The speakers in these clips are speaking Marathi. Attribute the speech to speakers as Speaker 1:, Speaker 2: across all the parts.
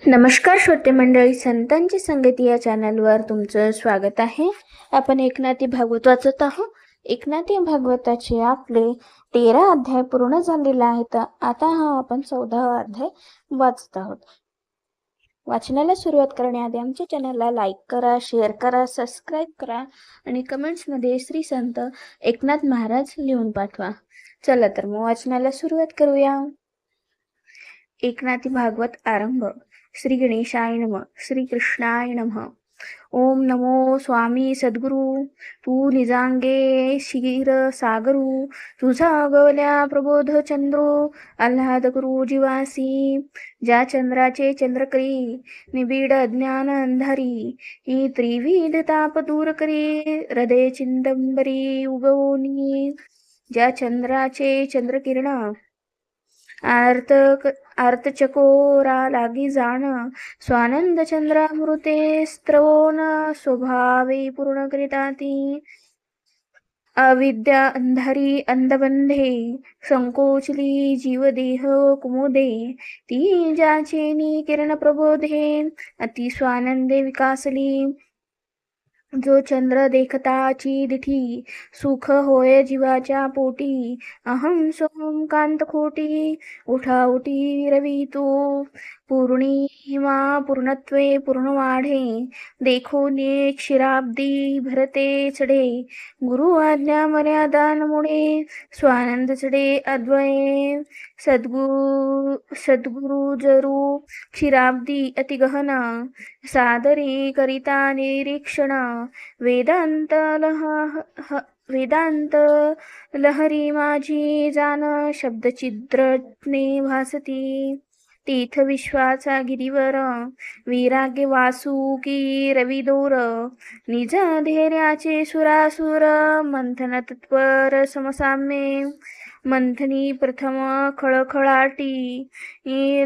Speaker 1: नमस्कार श्रोते मंडळी, संतांची संगती या चॅनलवर तुमचं स्वागत आहे. आपण एकनाथी भागवत वाचत आहोत. एकनाथी भागवताचे आपले 13 अध्याय पूर्ण झालेले आहेत. आता आपण 14वा अध्याय वाचत आहोत. वाचनाला सुरुवात करण्याआधी आमच्या चॅनलला लाईक करा, शेअर करा, सबस्क्राईब करा आणि कमेंट्समध्ये श्री संत एकनाथ महाराज लिहून पाठवा. चला तर मग वाचनाला सुरुवात करूया. एकनाथी भागवत आरंभ. श्री गणेशाय नमः. श्री कृष्णाय नमः. ओम नमो स्वामी सद्गुरु. तू निजांगे क्षीर सागरू, तुझा गवल्या प्रबोध चंद्रो आल्हाद करू जीवासी. ज्या चंद्राचे चंद्रकरी निबिड अज्ञान अंधारी, ही त्रिविध ताप दूर करी हृदय चिंदंबरी उगवनी. ज्या चंद्राचे चंद्रकिरण आर्तचकोरा लागी जाण, स्वानंद चंद्रामृते स्त्रवोन स्वभावे पूर्ण करिताती. अविद्या अंधारी अंधबंधे संकोचली जीवदेह कुमुदे, ती ज्याचे किरण प्रबोधे अति स्वानंदे विकासली. जो चंद्र देखताची दिठी, सुख होय जीवाच्या पोटी. अहम सोहम कांत खोटी, उठा उठी रवी तू. पूर्णिमा पूर्णत्वे पूर्ण वाढे, देखो ने क्षीराब्दी भरते चढे. गुरु आज्ञा मर्यादांमुळे स्वानंद चढे अद्वये. सद्गुरु जरू क्षीराब्दी अति गहन, सादरी करिता निरीक्षण. वेदांत लहरी माझी जाण, शब्द छिद्रज्ञे भासती. तीर्थ विश्वाचा गिरीवर, विराग्य वासुकी रविदोर. निज धैर्याचे सुरासुर, मंथन तत्पर समसाम्ये. मंथनी प्रथम खळखळाटी,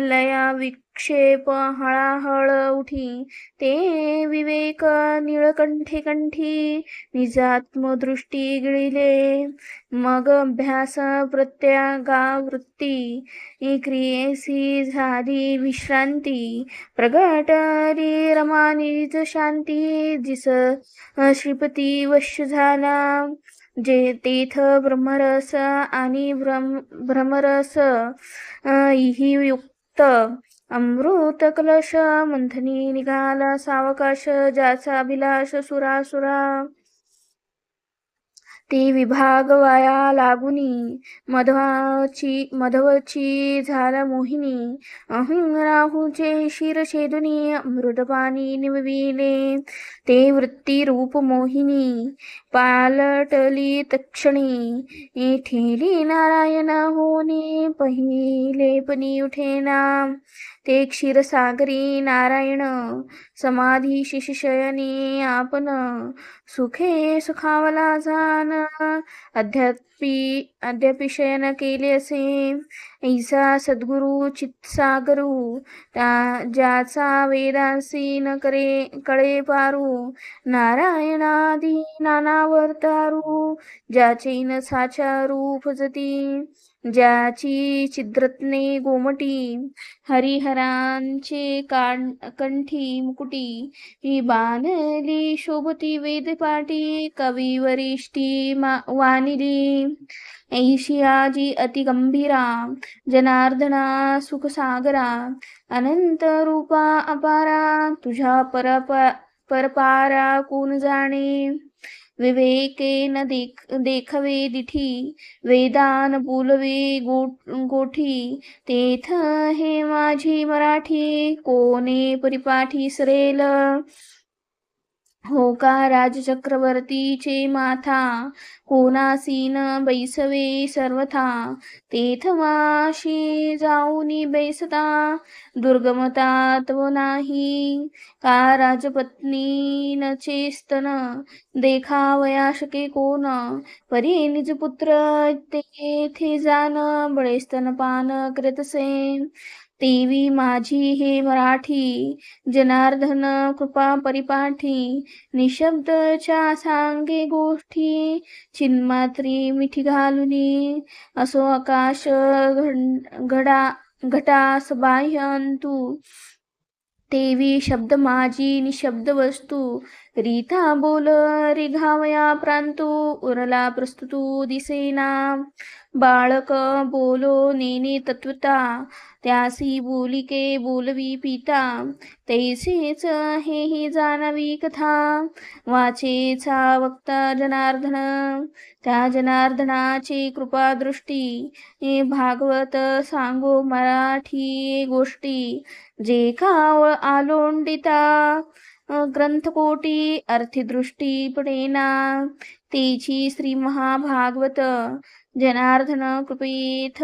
Speaker 1: लया विक्षेप हळाहळ उठी. ते विवेक निळकंठी कंठी, निजात्मदृष्टी गिळिले. मग अभ्यास प्रत्यागावृत्ती, क्रियेसी झाली विश्रांती. प्रगटली रमा निज शांती, जिस श्रीपती वश झाला. जे तेथ ब्रह्मरस आणि भ्रमरस ही युक्त. अमृत कलश मंथनी निघाला सावकाश, ज्याचा अभिलाष सुरासुरा. ते विभाग वाया लागुनी, मधवची झाला मोहिनी. अहं राहूचे शिर छेदुनी, अमृतपाणी निवविले. ते वृत्ती रूप मोहिनी, पालटली तक्षणी. ठेली नारायण होने, पहिलेपणी उठेना. ते क्षीरसागरी नारायण, समाधी शिशयनी आपण. सुखे सुखावला जाण, अद्यापि शयन केले असे. ऐसा सद्गुरु चित्सागरू, ज्याचा वेदांसी न कळे पारू. नारायणादी नानावतारू, ज्याचे न साचा रूप जती. ज्याची छिद्रत्ने गोमटी, हरिहरांचे कंठी मुकुटी. ही बाणली शोभती वेदपाठी, कवी वरिष्ठी वानिली. ऐशियाजी अति गंभीरा, जनार्दना सुखसागरा. अनंत रूपा अपारा, तुझ्या परपारा कोण जाणे. विवेके न देखवे दिठी, वेदान बोलवे गोठी. तेथ हे माझी मराठी, कोणे परिपाठी सरेल. हो का राजचक्रवर्तीचे माथा, कोणासीन बैसवे सर्वथा. तेथ वाशी जाऊनी बैसता, दुर्गमता तव नाही. का राजपत्नी न चेस्तन, देखावया शके कोण. परी निज पुत्र तेथे जाण, बळे स्तनपान करतसे. तेवी माझी हे मराठी, जनार्दन कृपा परिपाठी. निशब्दच्या सांगे गोष्टी, चिन्मात्री मिठी घालुनी. असो आकाश घटास बाह्य अंतू, तेवी शब्द माझी निशब्द वस्तू रीता बोल रिघावया प्रांतू उरला प्रस्तुतू दिसेना बाळक बोलो नेने तत्वता त्यासी बोलिके बोलवी पिता तैसेच हेही जाणवी कथा वाचेचा वक्ता जनार्दन त्या जनार्दनाची कृपा दृष्टी हे भागवत सांगो मराठी गोष्टी जे कावळ आलोंडिता ग्रंथकोटी अर्थदृष्टी पडेना तेची श्री महाभागवत जनार्दन कृपेथ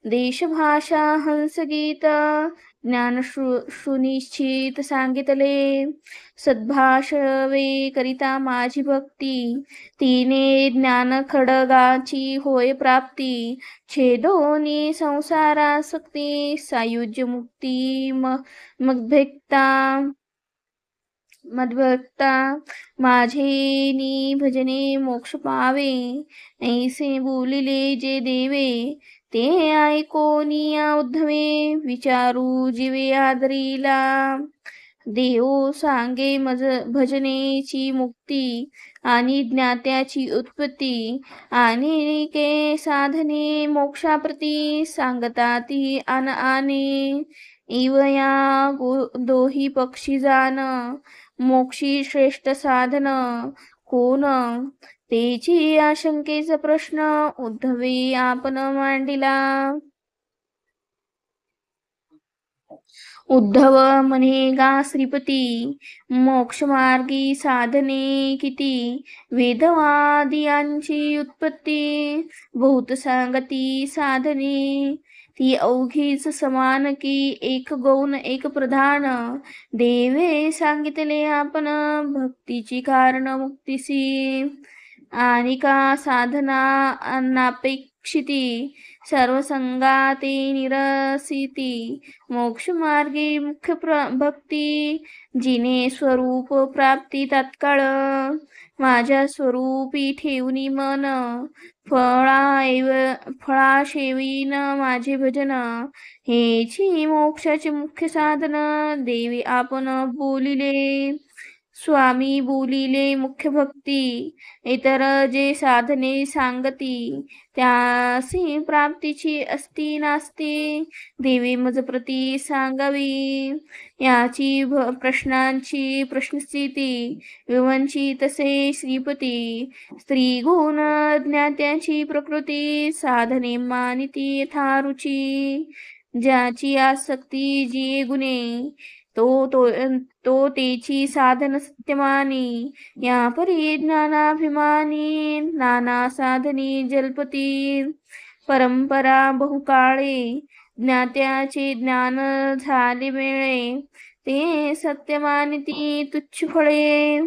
Speaker 1: देशभाषा हंसगीत ज्ञान सुनिश्चित सांगितले सद्भाषवे करिता माझी भक्ती तिने ज्ञान खडगाची होय प्राप्ती छेदोनी संसारासक्ती सायुज्य मुक्ती मद्भक्ता माझे भजने मोक्ष पावे ऐसे बोलिले जे देवे ते ऐकोनिया उद्धवे विचारू जीवे आदरीला देव सांगे भजनेची मुक्ती आणि ज्ञात्याची उत्पत्ती आणि के साधने मोक्षाप्रती सांगता ती आने इवया दोही पक्षी जान मोक्षी श्रेष्ठ साधन कोण तेची आशंकेचा प्रश्न उद्धवे आपण मांडिला उद्धव म्हणे गा श्रीपती मोक्षमार्गी साधने किती वेदवादियांची उत्पत्ती बहुत सांगती साधने ती अवघीच समान की एक गौण एक प्रधान देवे सांगितले आपण भक्तीची कारण मुक्तीसी आणि का साधना अनापेक्षिती सर्व संगाते निरसिती मोक्षमार्गी मुख्य भक्ती जिने स्वरूप प्राप्ती तत्काळ माझ्या स्वरूपी ठेवणी मन फळाशेवीन माझे भजन हेची मोक्षाचे मुख्य साधन देवी आपण बोलिले स्वामी बोलिले मुख्य भक्ती इतर जे साधने सांगती त्यासी प्राप्तीची असती नास्ती देवी मज प्रती सांगावी याची प्रश्नांची प्रश्नस्थिती विवंची तसे श्रीपती स्त्री गुण ज्ञात्याची प्रकृती साधने मानिती यथा रुची ज्याची आसक्ती जी गुणे तो तेची साधन सत्यमानी या परी ज्ञानाभिमानी नाना साधनी जल्पती परंपरा बहुकाळे ज्ञात्याचे ज्ञान झाले वेळे ते सत्यमानिती तुच्छ फळे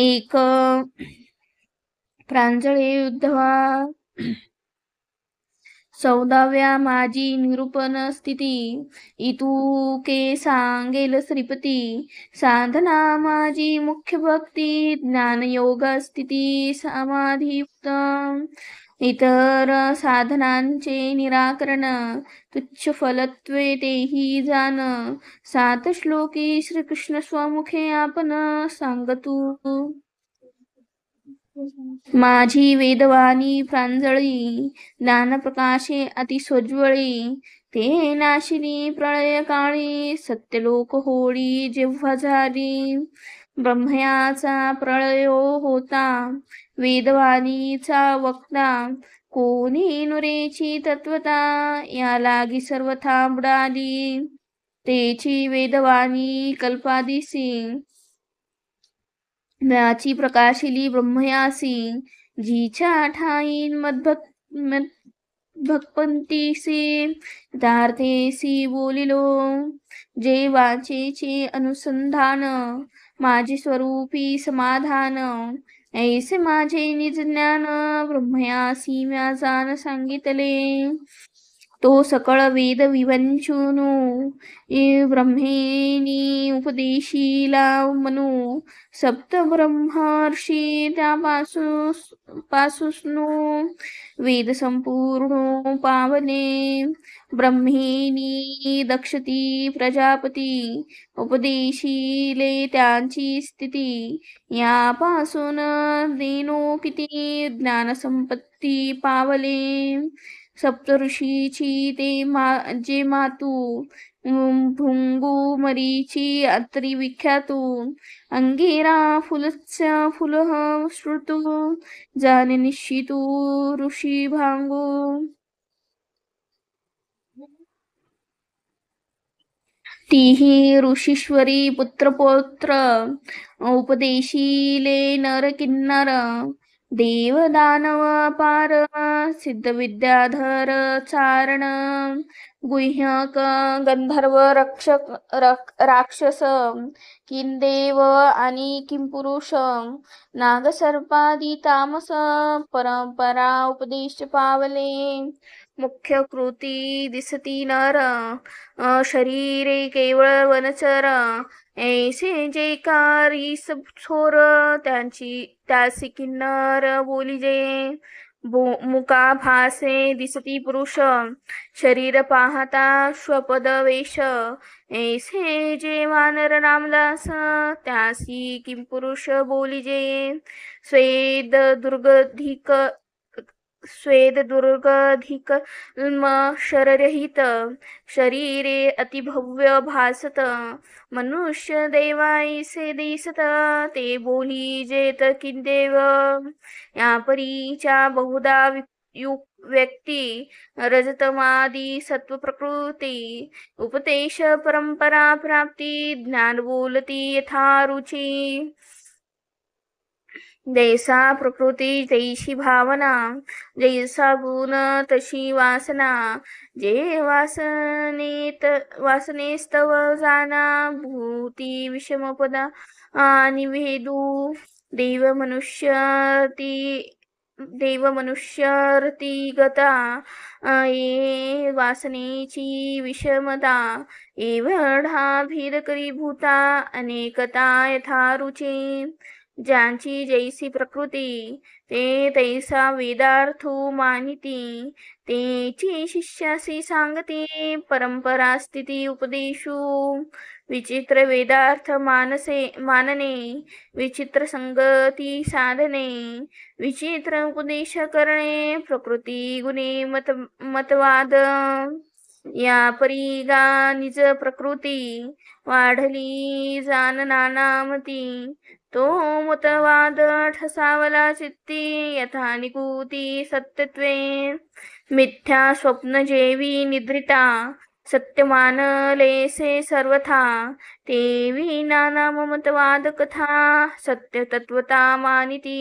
Speaker 1: एक प्रांजळे उद्धवा 14व्या माझी निरूपण स्थिती इतुके सांगेल श्रीपती साधना माझी मुख्य भक्ती ज्ञानयोग स्थिती समाधियुक्त इतर साधनांचे निराकरण तुच्छ फलत्वे तेही जाण 7 श्लोकी श्रीकृष्ण स्वमुखे आपण सांगतू माझी वेदवाणी प्रांजळी ज्ञानप्रकाशे अतिस्वज्वळी ते नाशिनी प्रळय काळी सत्यलोक होळी जेव्हा झाली ब्रह्मयाचा प्रळयो होता वेदवाणीचा वक्ता कोणी नुरेची तत्वता या लागी सर्वथा बुडाली तेची वेदवाणी कल्पादिसी ज्ञाची प्रकाशिली ब्रह्मयासी जीच्या ठाईन भक्पंतीसी यथार्थेसी बोलिलो जे वाचेचे अनुसंधान माझे स्वरूपी समाधान ऐसे माझे निज ज्ञान ब्रह्मयासी म्या जाण सांगितले तो सकळ वेद विवंचूनु ब्रह्मेनी उपदेशीला मनु सप्त ब्रह्मर्षी पासूसनु वेद संपूर्ण पावने ब्रह्मेनी दक्षती प्रजापती उपदेशीले त्यांची स्थिती यापासून देनो किती ज्ञानसंपत्ती पावले सप्तऋषीची जे मातू भृंगू मरीची अत्री विख्यातू अंगिरा फुलह श्रुतू जाने निश्चितू ऋषी भांगू तीही ऋषीश्वरी पुत्रपौत्र उपदेशीले नर किन्नर देव दानव पार सिद्ध विद्याधर चारण गुह्यक गंधर्व राक्षस किंदेव आणि किंपुरुष नागसर्पादी तामस परंपरा उपदेश पावले मुख्य कृती दिसती नर शरीरे केवळ वनचर ऐसे जे कारी सब छोर त्यासी किन्नर बोलिजे मुका भासे दिसती पुरुष शरीर पाहता स्वपद वेश ऐसे जे वानर रामदास त्यासी किंपुरुष बोलिजे स्वेद दुर्गधिक शररहित शरीरे अतिभव्य भासत मनुष्य देवाईसे दिसत ते बोली जेत किंदेव या परीच्या बहुधा व्यक्ती रजतमादी सत्व प्रकृती उपदेश परंपरा प्राप्ती ज्ञान बोलती यथा रुची जैसा प्रकृती तैशी भावना जैसा गुण तशी वासना जे वासनेस्तव जाना भूती विषमपदा आणि भेदू देव मनुष्यरती गता ये वासनेची विषमता एवढा भेद करी भूता अनेकता यथा रुची ज्यांची जैसी प्रकृती ते तैसा वेदार्थू मानिती तेची शिष्यासी सांगती परंपरा स्थिती उपदेशू विचित्र वेदार्थ मानने विचित्र संगती साधने विचित्र उपदेश करणे प्रकृती गुणे मतवाद या परीगा निज प्रकृती वाढली जान नानामती तो मतवाद ठसावला चित्ती यथा निकुती सत्यत्वे मिथ्या स्वप्न जेवी निद्रिता सत्य मानलेसे सर्वथा तेवी नाना मतवाद कथा सत्य तत्वता मानिती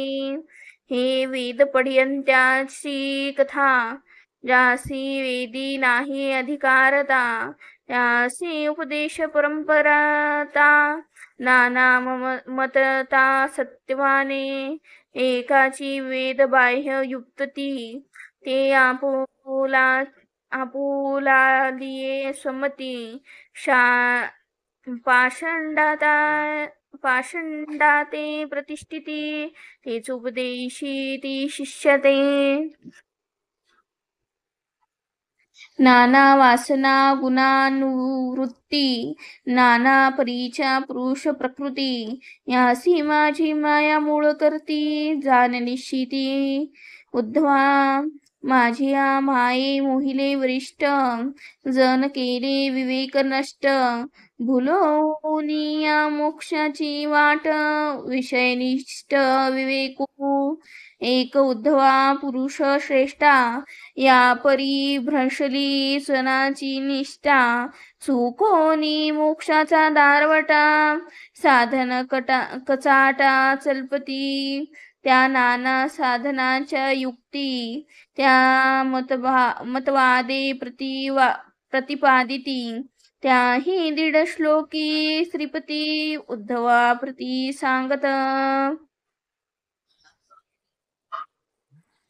Speaker 1: हे वेद पढ्यंत्याची कथा ज्यासी वेदी नाही अधिकारता त्यासी उपदेश परंपराता नाना मतता सत्यवाने एकाची वेद बाह्य युक्तती ते आपुलालिये स्वमती पाषंडाते प्रतिष्ठिती तेच उपदेशी ती शिष्यते नाना वासना गुणानुवृत्ती नाना परीच्या पुरुष प्रकृती यासी माझी माया मूळ करती जाण निश्चिती उद्धवा माझिया माये मोहिले वरिष्ठ जन केले विवेक नष्ट भुलोनिया मोक्षाची वाट विषयनिष्ठ विवेकू एक उद्धवा पुरुष श्रेष्ठा या परी भ्रंशली सणाची निष्ठा सुकोनी मोक्षाचा दारवटा साधन कचाटा चलपती त्या नाना साधनाच्या युक्ती त्या मतवादे प्रतिपादिती त्याही दीड श्लोकी श्रीपती उद्धवा प्रती सांगत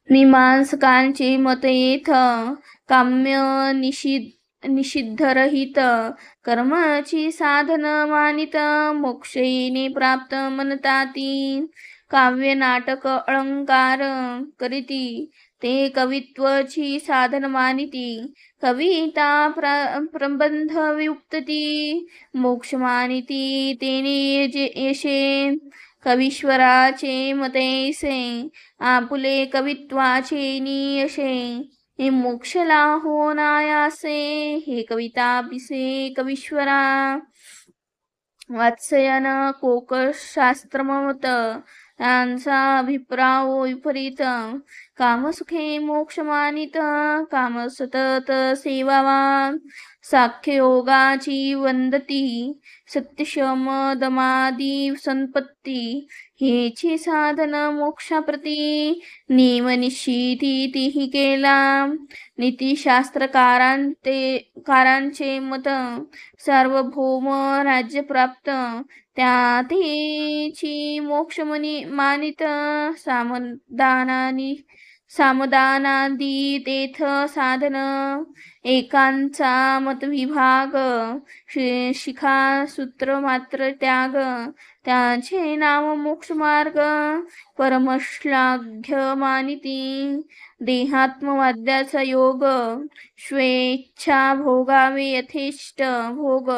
Speaker 1: मीमांसकांचे मत येथ काम्य निषिद्धरहित कर्माची साधन मानित मोक्षेने प्राप्त मनताती काव्य नाटक अलंकार करीती ते कवित्वची साधन मानिती कविता प्रबंध वियुक्तती मोक्ष मानिती तेने येशे कवीश्वराचे मतैसे आपुले कवित्वाचे नियशे हे मोक्षला होनायासे हे कविता पिसे कवीश्वरा वात्स्यन कोकशास्त्रमत त्यांचा अभिप्राय विपरीत कामसुखे मोक्ष मानित काम सतत सेवावान साख्य योगाची वंदती सत्यशम दमादी संपत्ती हेची साधन मोक्षाप्रती नियम निश्चिती तिही केला नीतिशास्त्रकारांचे मत सार्वभौम राज्य प्राप्त त्यातीची मोक्ष मानित सामदानादी तेथ साधन एकांचा मतविभाग शिखा सूत्र मात्र त्याग त्याचे नाम मोक्ष मार्ग परमश्लाघ्य मानिती देहात्मवाद्याचा योग स्वेच्छा भोगावे यथेष्ट भोग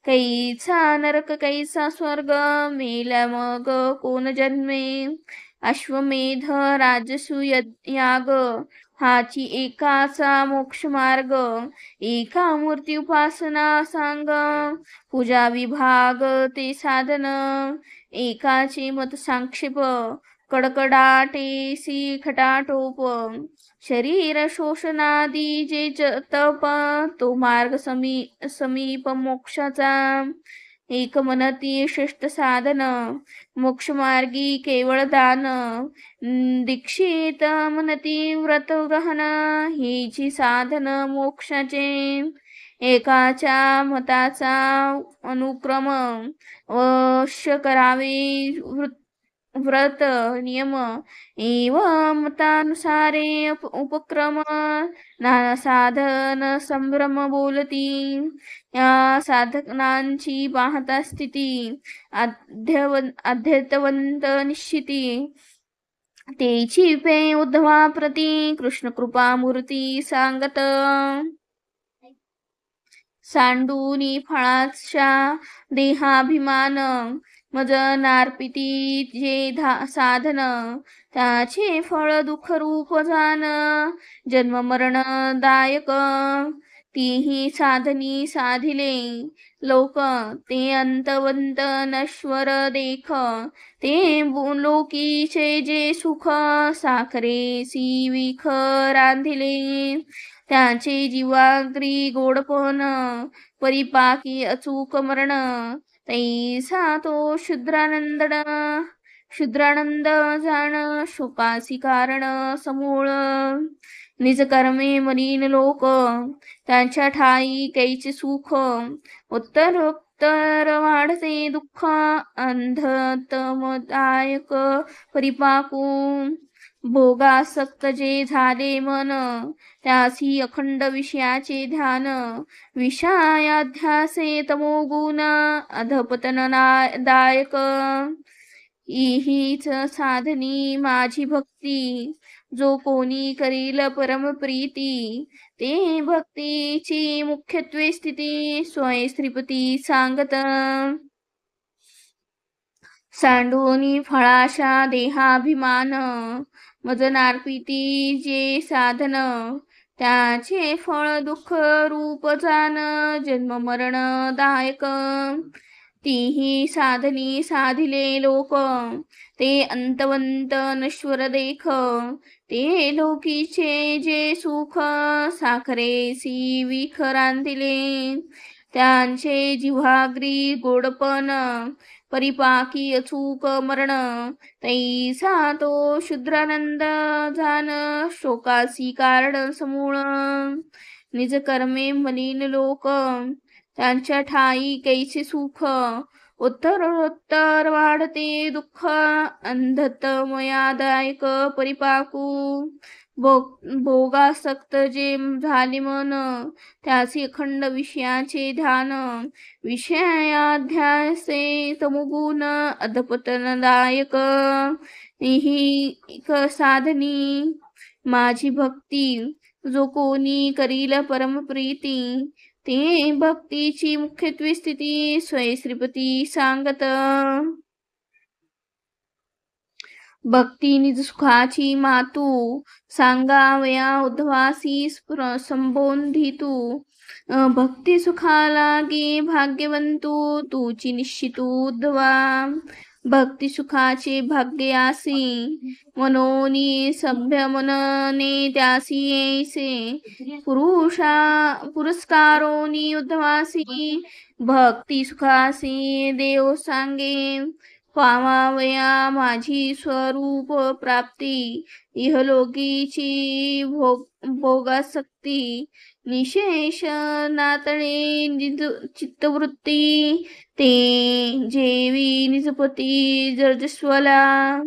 Speaker 1: कैसा नरक कैसा स्वर्ग मेला मग कोण जन्मे अश्वमेध राजसू याग हाची एकाचा मोक्ष मार्ग एका मूर्ती उपासना सांग पूजा विभाग ते साधन एकाचे मत संक्षेप कडकडाटेसी खटाटोप शरीर शोषणादी जे तप तो मार्ग समीप मोक्षाचा एक मनती श्रेष्ठ साधन मोक्ष मार्गी केवळ दान दीक्षित मनती व्रत ग्रहण हेची साधन मोक्षाचे एकाच्या मताचा अनुक्रम अवश्य करावे व्रत नियम एवं मतानुसारे उपक्रम नाना साधन संभ्रम बोलती या साधनांची पाहता स्थिती अध्यतवंत निश्चिती तेची पे उद्धवा प्रती कृष्ण कृपा मूर्ती सांगत सांडूनी फळाच्या देहाभिमान मज नार्पिती जे साधन त्याचे फळ दुःख रूप जान जन्म मरणदायक तीही साधनी साधिले लोक ते अंतवंत नश्वर देख ते लोकीचे जे सुख साखरे सी विख रांधिले त्याचे जीवाग्री गोडपण परिपाकी अचूक मरण तैसा तो शुद्रानंद जाण शोकासी कारण समूळ निज कर्मे मलिन लोक त्यांच्या ठाई कैचे सुख उत्तर वाढते दुःख अंधतमदायक परिपाकू भोगासक्त जे झाले मन त्यासी अखंड विषयाचे ध्यान विषयाध्यासे तमोगुण अधपतनदायक हीच साधनी माझी भक्ती जो कोणी करील परम प्रीती ते भक्तीची मुख्यत्वे स्थिती स्वय श्रीपती सांगत सांडूनी फळाशा देहाभिमान मज नार्पिती जे साधन त्याचे फळ दुःख रूप जान जन्म मरणदायक तीही साधनी साधिले लोक ते अंतवंत नश्वर देख ते लोकीचे जे सुख साखरे सी विख रांधिले त्यांचे जिव्हाग्री गोडपण परिपाकी अचूक मरण तैसा तो शुद्रानंद जान शोकासी कारण समूळ निज कर्मे मलिन लोक त्यांच्या ठाई कैसे सुख उत्तरोत्तर वाढते दुःख अंधतमयादायक परिपाकू भोगासक्त जे झाले मन, त्याचे अखंड विषयाचे ध्यान. विषयाध्यासे तमोगुण अधपतनदायक. ही साधनी माझी भक्ती, जो कोणी करील परमप्रीती. ते भक्तीची मुख्यत्वे स्थिती, स्वय श्रीपती सांगत. भक्ती निज सुखाची मातू, सांगावया उद्धवासी संबोधितू. भक्ती सुखालागे भाग्यवंतू, तुची निश्चितू उद्धवा. भक्ती सुखाचे भाग्यासी, मनोनी सभ्य मनने त्यासी ऐसे. पुरस्कारोनी उद्धवासी, भक्ती सुखासी देव सांगे. पावावया माझी स्वरूप प्राप्ती, इहलोकीची भोगासक्ती. निशेष नातळे चित्तवृत्ती, ते जेवी निजपती जर्जस्वला.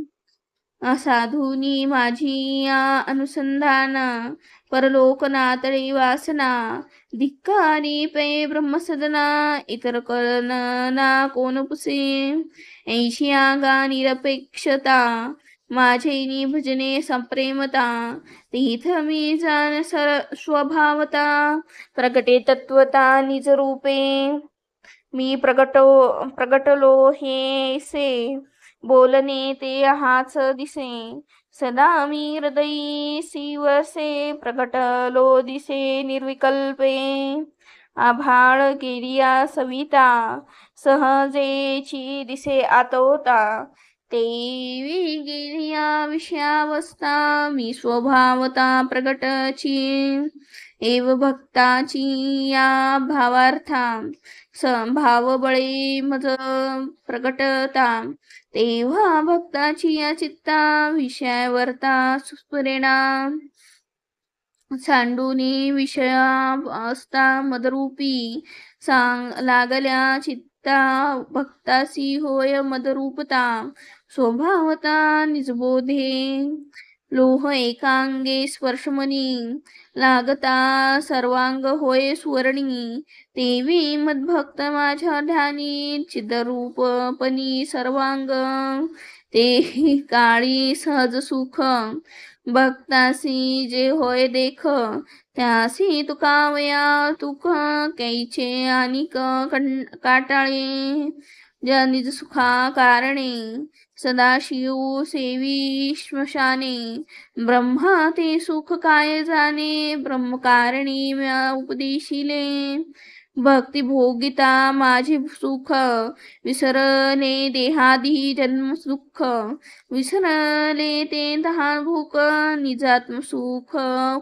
Speaker 1: असाधुनी माझी अनुसंधान, परलोक नातळी वासना. धिक्कारी पे ब्रह्मसदना, इतर कळना कोण पुसे. ऐशियागा निरपेक्षता, माझे भजने संप्रेमता. तीथ मी जाण स्वभावता, प्रगटे तत्वता निज रूपे. मी प्रगटलो हे से, बोलणे ते हाच दिसे. सदा मी हृदयी शिवसे, प्रगटलो दिसे निर्विकल्पे. आभाळ केलिया सविता, सहजेची दिसे आतोता. तेवी गेलिया विषयावस्था, मी स्वभावता प्रगटची. एव भक्ताची या भावार्था, भावबळे मज प्रगटता. तेव्हा भक्ताची या चित्ता, विषयावर्ता सुस्फुरेणा. सांडूनी विषया असता मदरूपी, लागल्या चित्ता. भक्तासी होय मदरूपता, स्वभावता निजबोधे. लोह एकांगे स्पर्शमनी, लागता सर्वांग होय सुवर्णी. तेवी मद्भक्त माझ्या ध्यानी, चिदरूपपणी सर्वांग. ते काळी सहज सुख, भक्तासी जे होय देख. त्यासी तुकावया तुक, कैचे अनिक काटाळे. ज्या निज सुखा कारणे, सदाशिव सेवी श्मशाने. ब्रह्मा ते सुख काय जाणे, ब्रह्मकारणी म्या उपदेशिले. भक्ती भोगिता माझे सुख, विसरले देहादी जन्म दुःख. विसरले ते तहान भूक, निजात्म सुख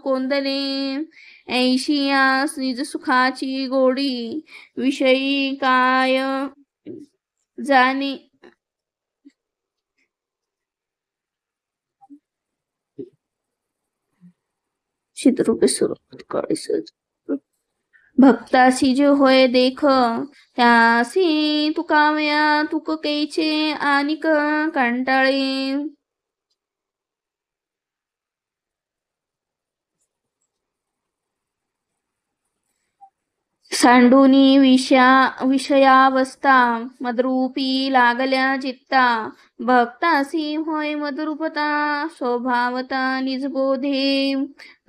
Speaker 1: कोंदले. ऐशियास निज सुखाची गोडी, विषयी काय जाणे. चित्ररूपे भक्तासी जे होय देख, त्यासी तुकावया तुक कैचे अनिक कंटाळे. सांडूनी विषयावस्था, मदरूपी लागल्या चित्ता. भक्तासी होय मदरूपता, स्वभावता निजबोधे.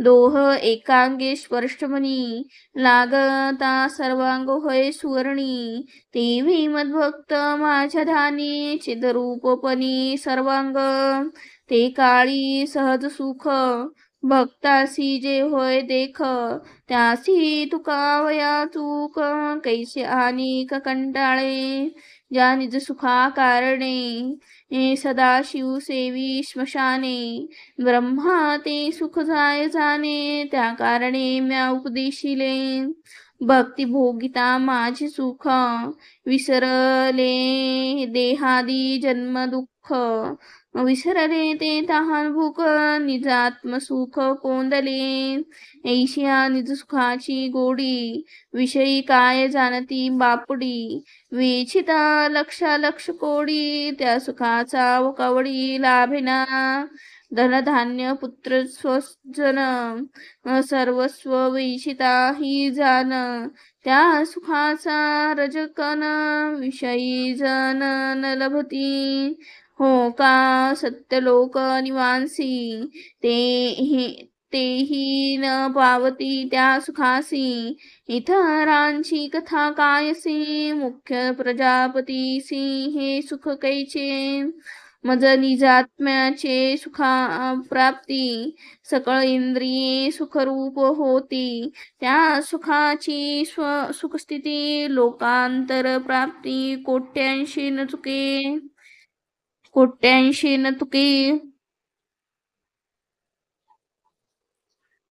Speaker 1: दोह एकांगे स्पर्शमनी, लागता सर्वांग होय सुवर्णी. तेवी मद्भक्त माझ्या ध्यानी, चिदरूपपणी सर्वांग. ते काळी सहज सुख, भक्तासी जे होय देख. त्यासी तुकावया चूक, कैसे अनिक कंटाळे. ज्या निज सुखा कारणे, सदाशिव सेवी श्मशाने. ब्रह्मा ते सुख जाय जाणे, त्या कारणे म्या उपदेशिले. भक्ती भोगिता माझे सुख, विसरले देहादी जन्म दुःख. विसरले ते तहान भूक, निजात्म सुख कोंदले. ऐशिया निज सुखाची गोडी, विषयी काय जाणती बापडी. वेचिता लक्ष कोडी, त्या सुखाचा कवडी लाभेना. धनधान्य पुत्र स्वजन सर्वस्व विषिता ही जान त्या सुखाचा रजकन विषयी जन न लभती हो का सत्यलोक निवासी तेही न पावती त्या सुखासी इतरांची कथा कायसी मुख्य प्रजापतीसी हे सुख कैचे मज निजात्म्याचे सुखा प्राप्ती सकळ इंद्रिये सुखरूप होती त्या सुखाची सुखस्थिती लोकांतर प्राप्ती कोट्यांशी न चुके